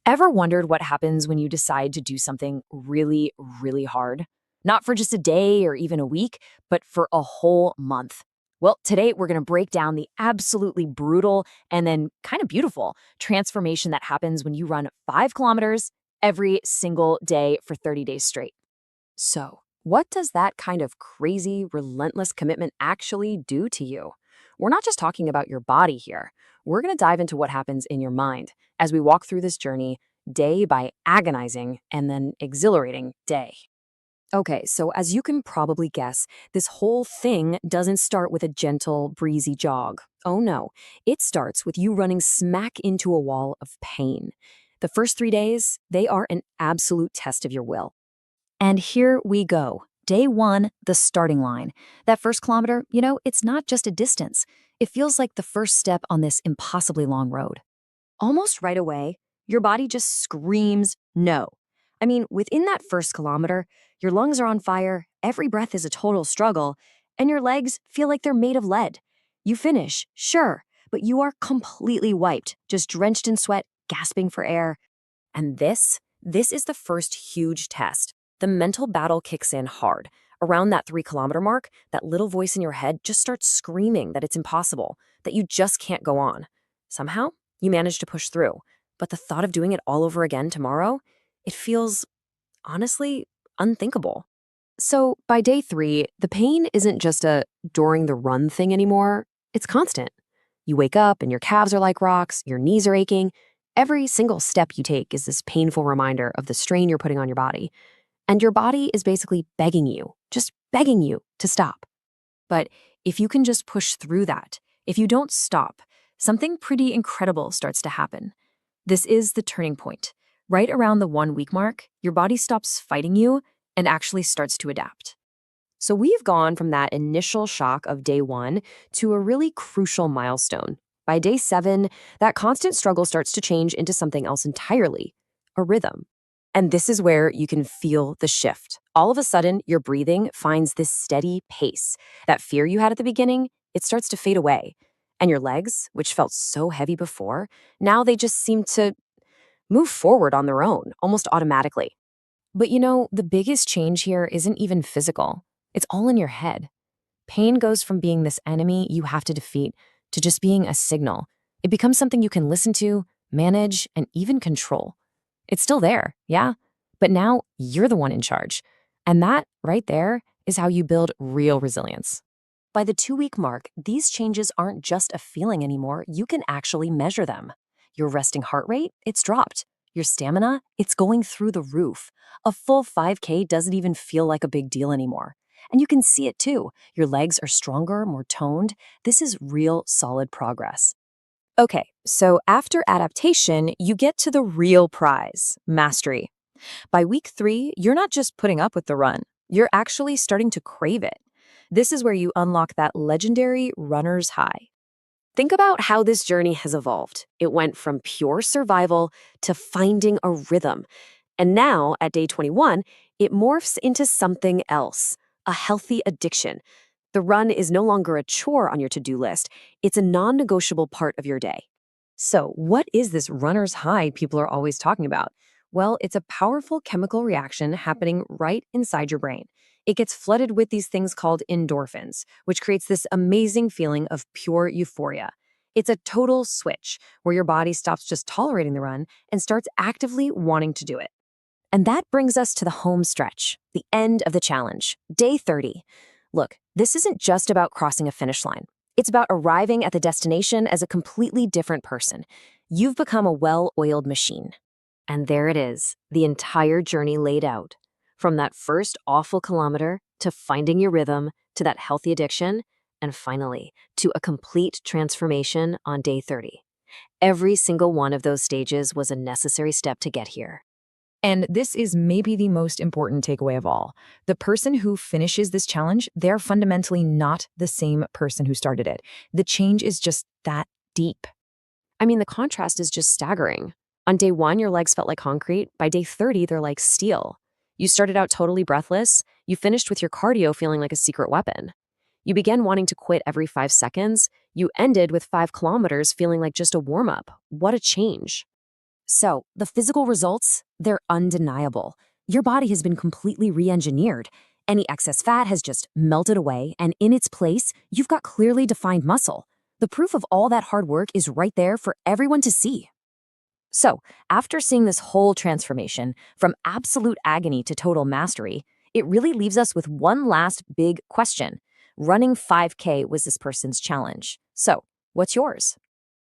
Ever wondered what happens when you decide to do something really, really hard? Not for just a day or even a week, but for a whole month. Well, today we're going to break down the absolutely brutal and then kind of beautiful transformation that happens when you run 5 kilometers every single day for 30 days straight. So, what does that kind of crazy, relentless commitment actually do to you? We're not just talking about your body here. We're going to dive into what happens in your mind as we walk through this journey day by agonizing and then exhilarating day. Okay, so as you can probably guess, this whole thing doesn't start with a gentle, breezy jog. Oh no, it starts with you running smack into a wall of pain. The first 3 days, they are an absolute test of your will. And here we go. Day one, the starting line. That first kilometer, it's not just a distance. It feels like the first step on this impossibly long road. Almost right away, your body just screams no. I mean, within that first kilometer, your lungs are on fire, every breath is a total struggle, and your legs feel like they're made of lead. You finish, sure, but you are completely wiped, just drenched in sweat, gasping for air. And this is the first huge test. The mental battle kicks in hard. Around that 3 kilometer mark, that little voice in your head just starts screaming that it's impossible, that you just can't go on. Somehow, you manage to push through. But the thought of doing it all over again tomorrow, it feels, honestly, unthinkable. So by day three, the pain isn't just a during the run thing anymore, it's constant. You wake up and your calves are like rocks, your knees are aching. Every single step you take is this painful reminder of the strain you're putting on your body. And your body is basically begging you, just begging you to stop. But if you can just push through that, if you don't stop, something pretty incredible starts to happen. This is the turning point. Right around the 1 week mark, your body stops fighting you and actually starts to adapt. So we've gone from that initial shock of day one to a really crucial milestone. By day seven, that constant struggle starts to change into something else entirely, a rhythm. And this is where you can feel the shift. All of a sudden, your breathing finds this steady pace. That fear you had at the beginning, it starts to fade away. And your legs, which felt so heavy before, now they just seem to move forward on their own, almost automatically. But the biggest change here isn't even physical. It's all in your head. Pain goes from being this enemy you have to defeat to just being a signal. It becomes something you can listen to, manage, and even control. It's still there, yeah, but now you're the one in charge. And that, right there, is how you build real resilience. By the 2 week mark, these changes aren't just a feeling anymore, you can actually measure them. Your resting heart rate, it's dropped. Your stamina, it's going through the roof. A full 5K doesn't even feel like a big deal anymore. And you can see it too. Your legs are stronger, more toned. This is real solid progress. Okay, so after adaptation, you get to the real prize, mastery. By week three, you're not just putting up with the run, you're actually starting to crave it. This is where you unlock that legendary runner's high. Think about how this journey has evolved. It went from pure survival to finding a rhythm. And now, at day 21, it morphs into something else, a healthy addiction. The run is no longer a chore on your to-do list. It's a non-negotiable part of your day. So, what is this runner's high people are always talking about? Well, it's a powerful chemical reaction happening right inside your brain. It gets flooded with these things called endorphins, which creates this amazing feeling of pure euphoria. It's a total switch where your body stops just tolerating the run and starts actively wanting to do it. And that brings us to the home stretch, the end of the challenge, day 30. Look, this isn't just about crossing a finish line. It's about arriving at the destination as a completely different person. You've become a well-oiled machine. And there it is, the entire journey laid out. From that first awful kilometer to finding your rhythm to that healthy addiction, and finally to a complete transformation on day 30. Every single one of those stages was a necessary step to get here. And this is maybe the most important takeaway of all. The person who finishes this challenge, they're fundamentally not the same person who started it. The change is just that deep. I mean, the contrast is just staggering. On day one, your legs felt like concrete. By day 30, they're like steel. You started out totally breathless. You finished with your cardio feeling like a secret weapon. You began wanting to quit every 5 seconds. You ended with 5 kilometers feeling like just a warm-up. What a change. So, the physical results, they're undeniable. Your body has been completely re engineered. Any excess fat has just melted away, and in its place, you've got clearly defined muscle. The proof of all that hard work is right there for everyone to see. So, after seeing this whole transformation from absolute agony to total mastery, it really leaves us with one last big question. Running 5K was this person's challenge. So, what's yours?